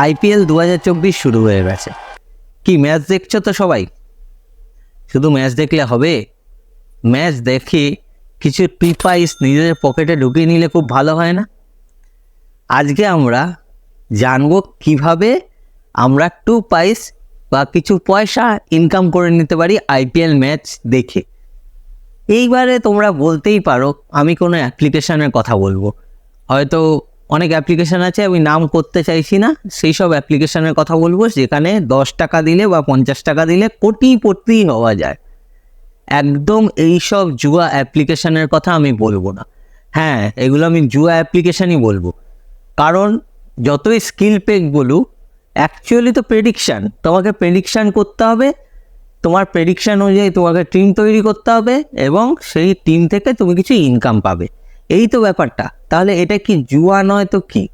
IPL 2024 শুরু হয়ে গেছে। কি ম্যাচ দেখছো তো সবাই? শুধু ম্যাচ দেখলে হবে? ম্যাচ দেখে কিছু পিপাইস নিজেদের পকেটে ঢুকিয়ে নিলে খুব ভালো হয় না? আজকে আমরা জানবো কিভাবে আমরা পাইস বা কিছু পয়সা ইনকাম করে নিতে পারি আইপিএল ম্যাচ দেখে। এইবারে তোমরা বলতেই পারো আমি কোনো অ্যাপ্লিকেশনের কথা বলবো, হয়তো অনেক অ্যাপ্লিকেশান আছে, আমি নাম করতে চাইছি না, সেই সব অ্যাপ্লিকেশানের কথা বলবো যেখানে 10 টাকা দিলে বা 50 টাকা দিলে কোটিপতি হওয়া যায়। একদম এইসব জুয়া অ্যাপ্লিকেশানের কথা আমি বলবো না। হ্যাঁ, এগুলো আমি জুয়া অ্যাপ্লিকেশানই বলবো, কারণ যতই স্কিল পেক বলুক, অ্যাকচুয়ালি তো প্রেডিকশান, তোমাকে প্রেডিকশান করতে হবে। তোমার প্রেডিকশান অনুযায়ী তোমাকে টিম তৈরি করতে হবে এবং সেই টিম থেকে তুমি কিছু ইনকাম পাবে, এই তো ব্যাপারটা। তাহলে এটা কি জুয়া নয় তো কি?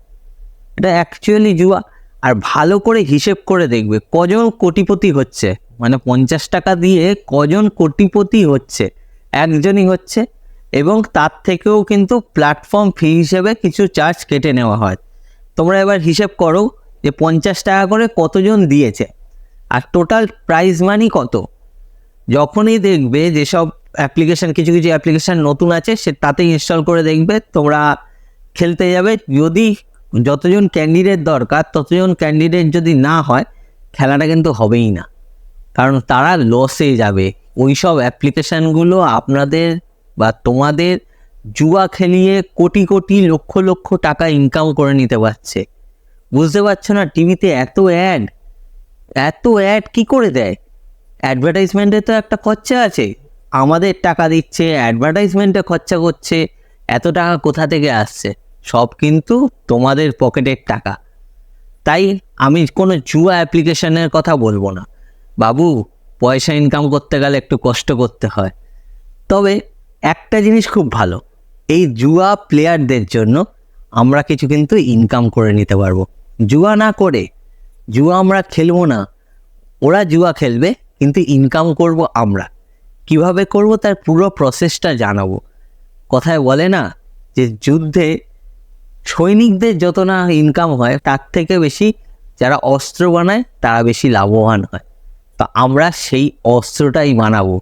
এটা অ্যাকচুয়ালি জুয়া। আর ভালো করে হিসেব করে দেখবে কজন কোটিপতি হচ্ছে, মানে 50 টাকা দিয়ে কজন কোটিপতি হচ্ছে, একজনই হচ্ছে। এবং তার থেকেও কিন্তু প্ল্যাটফর্ম ফি হিসেবে কিছু চার্জ কেটে নেওয়া হয়। তোমরা এবার হিসেব করো যে 50 টাকা করে কতজন দিয়েছে আর টোটাল প্রাইজ মানি কত। যখনই দেখবে যেসব অ্যাপ্লিকেশান, কিছু কিছু অ্যাপ্লিকেশান নতুন আছে, সে তাতে ইনস্টল করে দেখবে, তোমরা খেলতে যাবে। যদি যতজন ক্যান্ডিডেট দরকার ততজন ক্যান্ডিডেট যদি না হয়, খেলাটা কিন্তু হবেই না, কারণ তারা লসে যাবে। ওই সব অ্যাপ্লিকেশানগুলো আপনাদের বা তোমাদের জুয়া খেলিয়ে কোটি কোটি লক্ষ লক্ষ টাকা ইনকাম করে নিতে পারছে। বুঝতে পারছো না? টিভিতে এত অ্যাড কি করে দেয়? অ্যাডভার্টাইজমেন্টে তো একটা খরচা আছে, আমাদের টাকা দিচ্ছে, অ্যাডভার্টাইজমেন্টে খরচা করছে। এত টাকা কোথা থেকে আসছে? সব কিন্তু তোমাদের পকেটের টাকা। তাই আমি কোনো জুয়া অ্যাপ্লিকেশনের কথা বলবো না বাবু। পয়সা ইনকাম করতে গেলে একটু কষ্ট করতে হয়। তবে একটা জিনিস খুব ভালো, এই জুয়া প্লেয়ারদের জন্য আমরা কিছু কিন্তু ইনকাম করে নিতে পারবো। জুয়া না করে, জুয়া আমরা খেলবো না, ওরা জুয়া খেলবে, কিন্তু ইনকাম করব আমরা। কিভাবে করব তার পুরো প্রসেসটা জানাবো। কথায় বলে না যে যুদ্ধে সৈনিকদের যত না ইনকাম হয়, তার থেকে বেশি যারা অস্ত্র বানায় তারা বেশি লাভবান হয়। তো আমরা সেই অস্ত্রটাই বানাবো।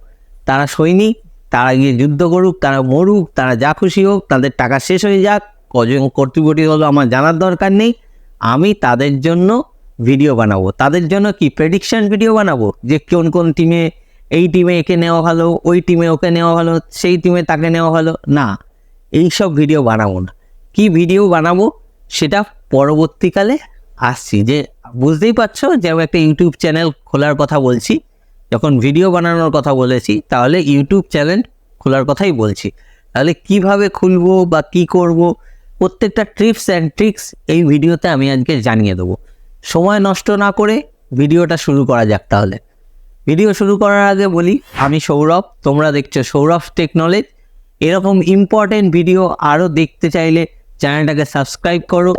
তারা সৈনিক, তারা গিয়ে যুদ্ধ করুক, তারা মরুক, তারা যা খুশি হোক, তাদের টাকা শেষ হয়ে যাক, কজন কোটিপতি হলো আমার জানার দরকার নেই। আমি তাদের জন্য ভিডিও বানাবো। তাদের জন্য কি প্রেডিকশন ভিডিও বানাবো, যে কোন কোন টিমে, এই টিমে একে নেওয়া ভালো, ওই টিমে ওকে নেওয়া ভালো, সেই টিমে তাকে নেওয়া ভালো না। এই সব ভিডিও বানাবো না। কি ভিডিও বানাবো সেটা পরবর্তীকালে আসছি। যে বুঝতেই পারছো যে আমি একটা ইউটিউব চ্যানেল খোলার কথা বলছি। যখন ভিডিও বানানোর কথা বলেছি, তাহলে ইউটিউব চ্যানেল খোলার কথাই বলছি। তাহলে কিভাবে খুলবো বা কি করব, প্রত্যেকটা টিপস অ্যান্ড ট্রিক্স এই ভিডিওতে আমি আজকে জানিয়ে দেবো। সময় নষ্ট না করে ভিডিওটা শুরু করা যাক। তাহলে ভিডিও শুরু করার আগে বলি, আমি সৌরভ, তোমরা দেখছো সৌরভ টেক নলেজ। এরকম ইম্পর্টেন্ট ভিডিও আরও দেখতে চাইলে চ্যানেলটাকে সাবস্ক্রাইব করো,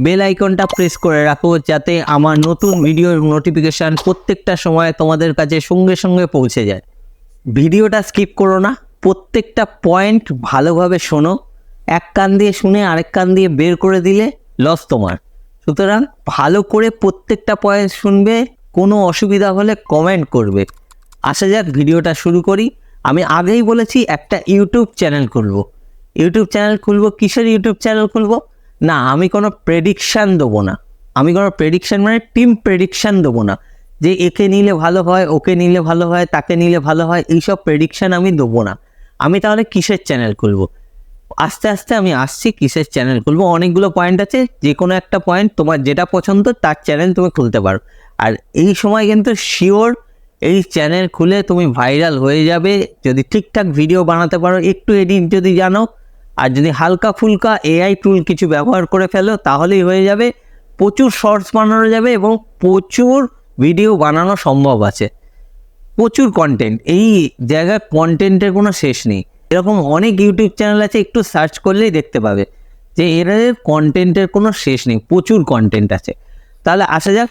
বেল আইকনটা প্রেস করে রাখো, যাতে আমার নতুন ভিডিওর নোটিফিকেশান প্রত্যেকটা সময় তোমাদের কাছে সঙ্গে সঙ্গে পৌঁছে যায়। ভিডিওটা স্কিপ করো না, প্রত্যেকটা পয়েন্ট ভালোভাবে শোনো। এক কান দিয়ে শুনে আরেক কান দিয়ে বের করে দিলে লস তোমার। সুতরাং ভালো করে প্রত্যেকটা পয়েন্ট শুনবে, কোনো অসুবিধা হলে কমেন্ট করবে। আসা যাক, ভিডিওটা শুরু করি। আমি আগেই বলেছি একটা ইউটিউব চ্যানেল খুলবো। ইউটিউব চ্যানেল খুলবো, কিসের ইউটিউব চ্যানেল খুলবো? না, আমি কোনো প্রেডিকশান দেবো না। আমি কোনো প্রেডিকশান মানে টিম প্রেডিকশান দেবো না, যে একে নিলে ভালো হয়, ওকে নিলে ভালো হয়, তাকে নিলে ভালো হয়, এইসব প্রেডিকশান আমি দেবো না। আমি তাহলে কিসের চ্যানেল খুলবো? আস্তে আস্তে আমি আসছি কিসের চ্যানেল খুলবো। অনেকগুলো পয়েন্ট আছে, যে কোনো একটা পয়েন্ট তোমার যেটা পছন্দ তার চ্যানেল তুমি খুলতে পারো। আর এই সময় কিন্তু শিওর এই চ্যানেল খুলে তুমি ভাইরাল হয়ে যাবে, যদি ঠিকঠাক ভিডিও বানাতে পারো, একটু এডিট যদি জানো, আর যদি হালকা ফুলকা এআই টুল কিছু ব্যবহার করে ফেলো, তাহলেই হয়ে যাবে। প্রচুর শর্টস বানানো যাবে এবং প্রচুর ভিডিও বানানো সম্ভব আছে। প্রচুর কন্টেন্ট, এই জায়গায় কন্টেন্টের কোনো শেষ নেই। এরকম অনেক ইউটিউব চ্যানেল আছে, একটু সার্চ করলেই দেখতে পাবে যে এদের কন্টেন্টের কোনো শেষ নেই, প্রচুর কন্টেন্ট আছে। তাহলে আসা যাক,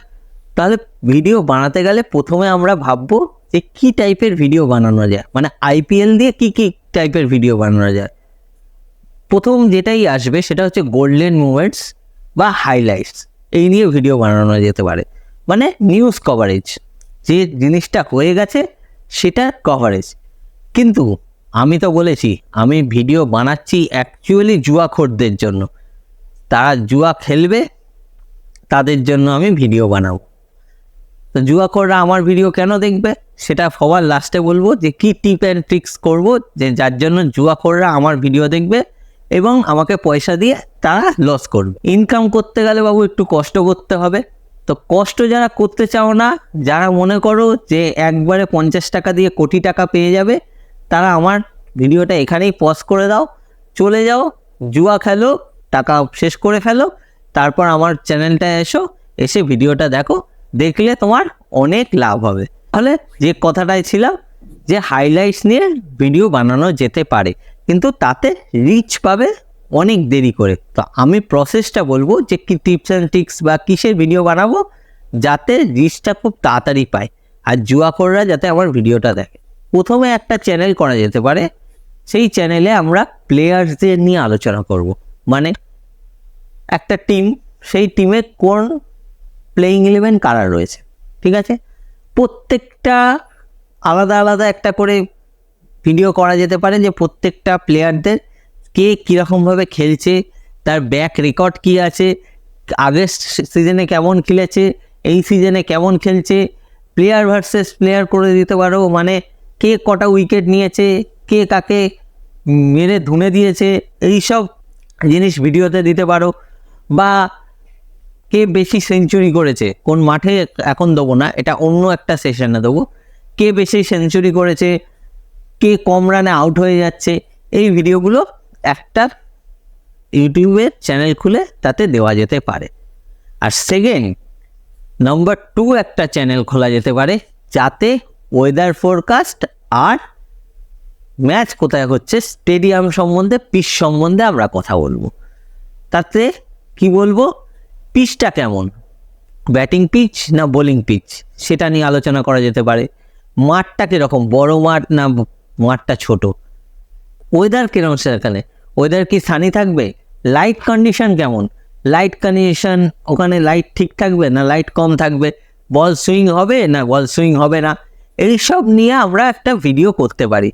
তাহলে ভিডিও বানাতে গেলে প্রথমে আমরা ভাববো যে কী টাইপের ভিডিও বানানো যায়, মানে আইপিএল দিয়ে কী কী টাইপের ভিডিও বানানো যায়। প্রথম যেটাই আসবে সেটা হচ্ছে গোল্ডেন মুমেন্টস বা হাইলাইটস। এই নিয়ে ভিডিও বানানো যেতে পারে, মানে নিউজ কভারেজ, যে জিনিসটা হয়ে গেছে সেটা কভারেজ। কিন্তু আমি তো বলেছি আমি ভিডিও বানাচ্ছি অ্যাকচুয়ালি জুয়াখোরদের জন্য, তারা জুয়া খেলবে তাদের জন্য আমি ভিডিও বানাবো। তো জুয়াখোররা আমার ভিডিও কেন দেখবে সেটা সবার লাস্টে বলবো, যে কী টিপ অ্যান্ড ট্রিক্স করবো যে যার জন্য জুয়াখোররা আমার ভিডিও দেখবে এবং আমাকে পয়সা দিয়ে তারা লস করবে। ইনকাম করতে গেলে বাবু একটু কষ্ট করতে হবে। তো কষ্ট যারা করতে চাও না, যারা মনে করো যে একবারে 50 টাকা দিয়ে কোটি টাকা পেয়ে যাবে, তারা আমার ভিডিওটা এখানেই পজ করে দাও, চলে যাও, জুয়া খেলো, টাকা শেষ করে ফেলো, তারপর আমার চ্যানেলটায় এসে ভিডিওটা দেখো, দেখলে তোমার অনেক লাভ হবে। তাহলে যে কথাটাই ছিলাম যে হাইলাইটস নিয়ে ভিডিও বানানো যেতে পারে, কিন্তু তাতে রিচ পাবে অনেক দেরি করে। তো আমি প্রসেসটা বলবো যে কি টিপস অ্যান্ড ট্রিক্স বা কিসের ভিডিও বানাবো যাতে রিচটা খুব তাড়াতাড়ি পায় আর জুয়াখোররা যাতে আমার ভিডিওটা দেখে। প্রথমে একটা চ্যানেল করা যেতে পারে, সেই চ্যানেলে আমরা প্লেয়ার্সদের নিয়ে আলোচনা করব। মানে একটা টিম, সেই টিমে কোন প্লেয়িং 11 কারা রয়েছে, ঠিক আছে, প্রত্যেকটা আলাদা আলাদা একটা করে ভিডিও করা যেতে পারে যে প্রত্যেকটা প্লেয়ারদের কে কীরকমভাবে খেলছে, তার ব্যাক রেকর্ড কী আছে, আগের সিজনে কেমন খেলেছে, এই সিজনে কেমন খেলছে, প্লেয়ার ভার্সেস প্লেয়ার করে দিতে পারো, মানে কে কটা উইকেট নিয়েছে, কে কাকে মেরে ধুনে দিয়েছে, এই সব জিনিস ভিডিওতে দিতে পারো। বা কে বেশি সেঞ্চুরি করেছে কোন মাঠে, এখন দেবো না, এটা অন্য একটা সেশনে দেবো, কে বেশি সেঞ্চুরি করেছে, কে কম রানে আউট হয়ে যাচ্ছে, এই ভিডিওগুলো একটা ইউটিউবের চ্যানেল খুলে তাতে দেওয়া যেতে পারে। আর সেকেন্ড নাম্বার 2 একটা চ্যানেল খোলা যেতে পারে যাতে ওয়েদার ফোরকাস্ট আর ম্যাচ কোথায় হচ্ছে, স্টেডিয়াম সম্বন্ধে, পিচ সম্বন্ধে আমরা কথা বলবো। তাতে কি বলবো, পিচটা কেমন, ব্যাটিং পিচ না বোলিং পিচ, সেটা নিয়ে আলোচনা করা যেতে পারে। মাঠটা কীরকম, বড় মাঠ না মাঠটা ছোট, ওয়েদার কীরকম সেখানে, ওয়েদার কি সানি থাকবে, লাইট কন্ডিশন কেমন, লাইট কন্ডিশন ওখানে লাইট ঠিক থাকবে না লাইট কম থাকবে, বল সুইং হবে না বল সুইং হবে না, এইসব নিয়ে আমরা একটা ভিডিও করতে পারি।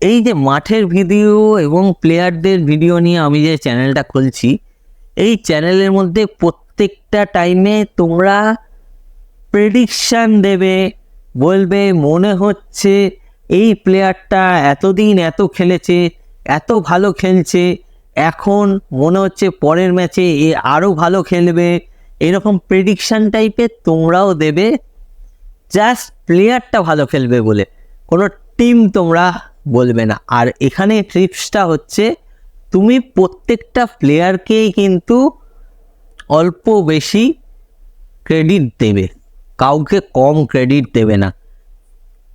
এই যে মাঠের ভিডিও এবং প্লেয়ারদের ভিডিও নিয়ে আমি যে চ্যানেলটা খুলছি, এই চ্যানেলের মধ্যে প্রত্যেকটা টাইমে তোমরা প্রেডিকশান দেবে, বলবে মনে হচ্ছে এই প্লেয়ারটা এতদিন এত খেলেছে, এত ভালো খেলছে, এখন মনে হচ্ছে পরের ম্যাচে এ আরও ভালো খেলবে, এরকম প্রেডিকশান টাইপের তোমরাও দেবে। জাস্ট প্লেয়ারটা ভালো খেলবে বলে, কোনো টিম তোমরা বলবে না। আর এখানে ট্রিপসটা হচ্ছে তুমি প্রত্যেকটা প্লেয়ারকেই কিন্তু অল্প বেশি ক্রেডিট দেবে, কাউকে কম ক্রেডিট দেবে না।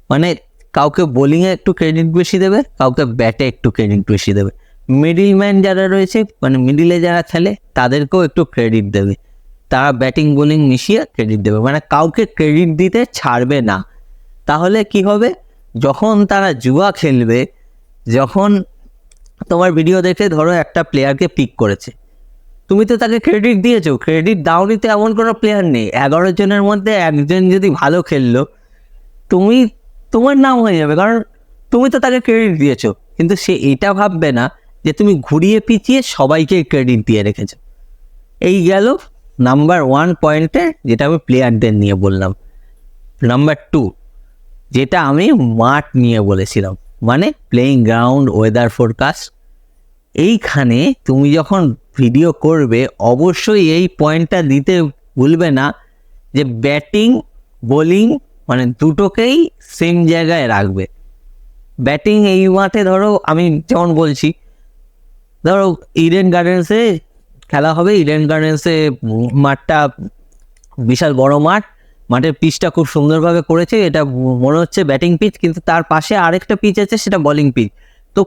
মানে কাউকে বোলিংয়ে একটু ক্রেডিট বেশি দেবে, কাউকে ব্যাটে একটু ক্রেডিট বেশি দেবে, মিডিলম্যান যারা রয়েছে মানে মিডিলে যারা খেলে তাদেরকেও একটু ক্রেডিট দেবে, তারা ব্যাটিং বোলিং মিশিয়ে ক্রেডিট দেবে, মানে কাউকে ক্রেডিট দিতে ছাড়বে না। তাহলে কি হবে, যখন তারা জুয়া খেলবে, যখন তোমার ভিডিও দেখে ধরো একটা প্লেয়ারকে পিক করেছে, তুমি তো তাকে ক্রেডিট দিয়েছো, ক্রেডিট দাওনি তো এমন কোনো প্লেয়ার নেই, 11 জনের মধ্যে একজন যদি ভালো খেললো তোমার নাম হয়ে যাবে, কারণ তুমি তো তাকে ক্রেডিট দিয়েছো। কিন্তু সে এটা ভাববে না যে তুমি ঘুরিয়ে পিছিয়ে সবাইকে ক্রেডিট দিয়ে রেখেছো। এই গেল নাম্বার 1 পয়েন্টে, যেটা আমি প্লেয়ারদের নিয়ে বললাম। নাম্বার 2 যেটা আমি মাঠ নিয়ে বলেছিলাম, মানে প্লেইং গ্রাউন্ড, ওয়েদার ফোরকাস্ট। এইখানে তুমি যখন ভিডিও করবে অবশ্যই এই পয়েন্টটা দিতে ভুলবে না যে ব্যাটিং বোলিং মানে দুটোকেই সেম জায়গায় রাখবে। ব্যাটিং এই মাঠে ধরো আমি যেমন বলছি, ধরো ইডেন গার্ডেন্সে খেলা হবে, ইডেন গার্ডেন্সে মাঠটা বিশাল বড় মাঠ, মাঠের পিচটা খুব সুন্দরভাবে করেছে, এটা মনে হচ্ছে ব্যাটিং পিচ, কিন্তু তার পাশে আরেকটা পিচ আছে সেটা বোলিং পিচ। তো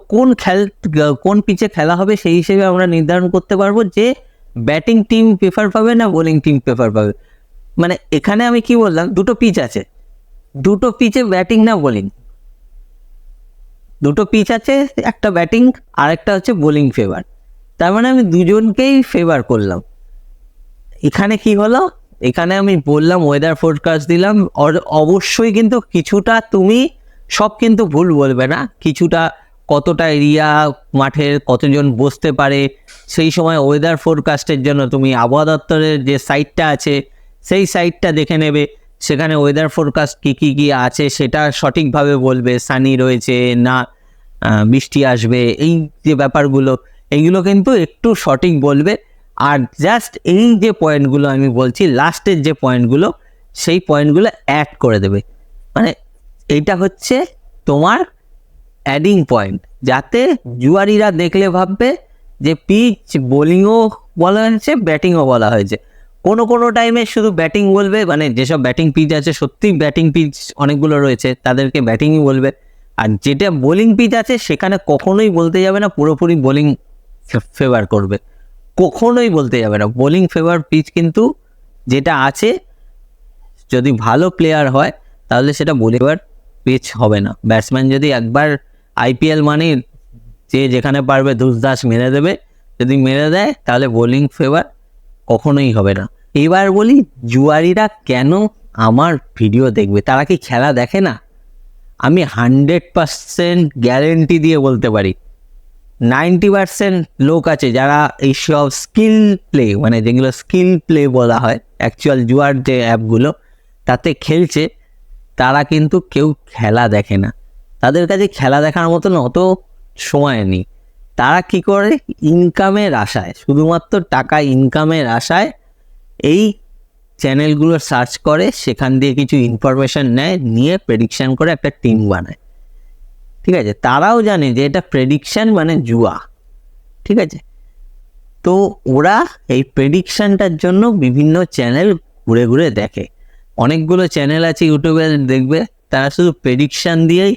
কোন পিচে খেলা হবে সেই হিসেবে আমরা নির্ধারণ করতে পারবো যে ব্যাটিং টিম প্রেফার পাবে না বোলিং টিম প্রেফার পাবে। মানে এখানে আমি কি বললাম, দুটো পিচ আছে, দুটো পিচে ব্যাটিং না বোলিং, দুটো পিচ আছে, একটা ব্যাটিং আর একটা হচ্ছে বোলিং ফেভার, তার মানে আমি দুজনকেই ফেভার করলাম। এখানে কি হলো, এখানে আমি বললাম ওয়েদার ফোরকাস্ট দিলাম, অবশ্যই কিন্তু কিছুটা তুমি সব কিন্তু ভুল বলবে না, কিছুটা কতটা এরিয়া মাঠের কতজন বসতে পারে সেই সময় ওয়েদার ফোরকাস্টের জন্য তুমি আবহাওয়া দপ্তরের যে সাইটটা আছে সেই সাইটটা দেখে নেবে, সেখানে ওয়েদার ফোরকাস্ট কী আছে সেটা সঠিকভাবে বলবে, সানি রয়েছে না বৃষ্টি আসবে, এই যে ব্যাপারগুলো এইগুলো কিন্তু একটু সঠিক বলবে। আর জাস্ট এই যে পয়েন্টগুলো আমি বলছি লাস্টের যে পয়েন্টগুলো সেই পয়েন্টগুলো অ্যাড করে দেবে, মানে এইটা হচ্ছে তোমার অ্যাডিং পয়েন্ট, যাতে জুয়ারিরা দেখলে ভাববে যে পিচ বোলিংও বলা হয়েছে ব্যাটিংও বলা হয়েছে। কোনো কোনো টাইমে শুধু ব্যাটিং বলবে, মানে যেসব ব্যাটিং পিচ আছে সত্যি ব্যাটিং পিচ অনেকগুলো রয়েছে তাদেরকে ব্যাটিংই বলবে, আর যেটা বোলিং পিচ আছে সেখানে কখনোই বলতে যাবে না পুরোপুরি বোলিং ফেভার করবে, কখনোই বলতে যাবে না। বোলিং ফেভার পিচ কিন্তু যেটা আছে যদি ভালো প্লেয়ার হয় তাহলে সেটা বোলিং ফেভার পিচ হবে না। ব্যাটসম্যান যদি একবার আইপিএল মানে যে যেখানে পারবে ধুসদাস মেরে দেবে, যদি মেরে দেয় তাহলে বোলিং ফেভার কখনোই হবে না। এবার বলি জুয়ারিরা কেন আমার ভিডিও দেখবে, তারা কি খেলা দেখে না? আমি 100% গ্যারেন্টি দিয়ে বলতে পারি 90% লোক আছে যারা এইসব স্কিল প্লে, মানে যেগুলো স্কিল প্লে বলা হয় অ্যাকচুয়াল জুয়ার যে অ্যাপগুলো তাতে খেলছে, তারা কিন্তু কেউ খেলা দেখে না, তাদের কাছে খেলা দেখার মতন অত সময় নেই। তারা কি করে, ইনকামের আশায়, শুধুমাত্র টাকা ইনকামের আশায় এই চ্যানেলগুলো সার্চ করে, সেখান দিয়ে কিছু ইনফরমেশন নেয়, নিয়ে প্রেডিকশান করে একটা টিম বানায়। ঠিক আছে, তারাও জানে যে এটা প্রেডিকশান মানে জুয়া। ঠিক আছে, তো ওরা এই প্রেডিকশানটার জন্য বিভিন্ন চ্যানেল ঘুরে ঘুরে দেখে। অনেকগুলো চ্যানেল আছে ইউটিউবে দেখবে, তারা শুধু প্রেডিকশান দিয়েই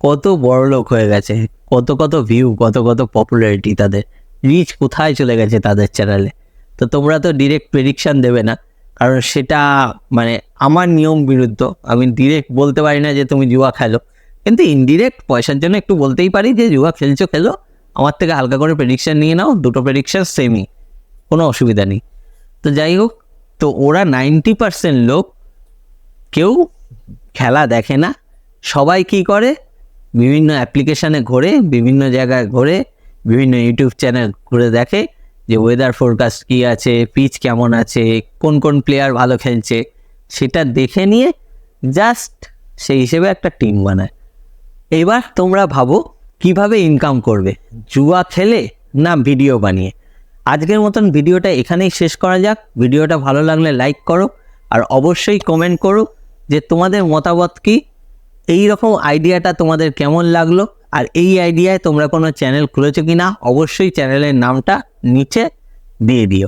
কত বড়লোক হয়ে গেছে, কত কত ভিউ, কত কত পপুলারিটি, তাদের রিচ কোথায় চলে গেছে তাদের চ্যানেলে। তো তোমরা তো ডিরেক্ট প্রেডিকশান দেবে না, কারণ সেটা মানে আমার নিয়ম বিরুদ্ধ। আমি ডিরেক্ট বলতে পারি না যে তুমি জুয়া খেলো, কিন্তু ইনডিরেক্ট পয়সার জন্য একটু বলতেই পারি যে জুয়া খেলছো খেলো, আমার থেকে হালকা করে প্রেডিকশান নিয়ে নাও, দুটো প্রেডিকশান সেমই, কোনো অসুবিধা নেই। তো যাই হোক, তো ওরা 90% লোক কেউ খেলা দেখে না, সবাই কি করে বিভিন্ন অ্যাপ্লিকেশানে ঘোরে, বিভিন্ন জায়গায় ঘোরে, বিভিন্ন ইউটিউব চ্যানেল ঘুরে দেখে যে ওয়েদার ফোরকাস্ট কী আছে, পিচ কেমন আছে, কোন কোন প্লেয়ার ভালো খেলছে, সেটা দেখে নিয়ে জাস্ট সেই হিসেবে একটা টিম বানায়। এবার তোমরা ভাবো কিভাবে ইনকাম করবে, জুয়া খেলে না ভিডিও বানিয়ে? আজকের মতন ভিডিওটা এখানেই শেষ করা যাক। ভিডিওটা ভালো লাগলে লাইক করো, আর অবশ্যই কমেন্ট করো যে তোমাদের মতামত কি, এই রকম আইডিয়াটা তোমাদের কেমন লাগলো, আর এই আইডিয়ায় তোমরা কোনো চ্যানেল খুলেছো কি না অবশ্যই চ্যানেলের নামটা নিচে দিয়ে দিও।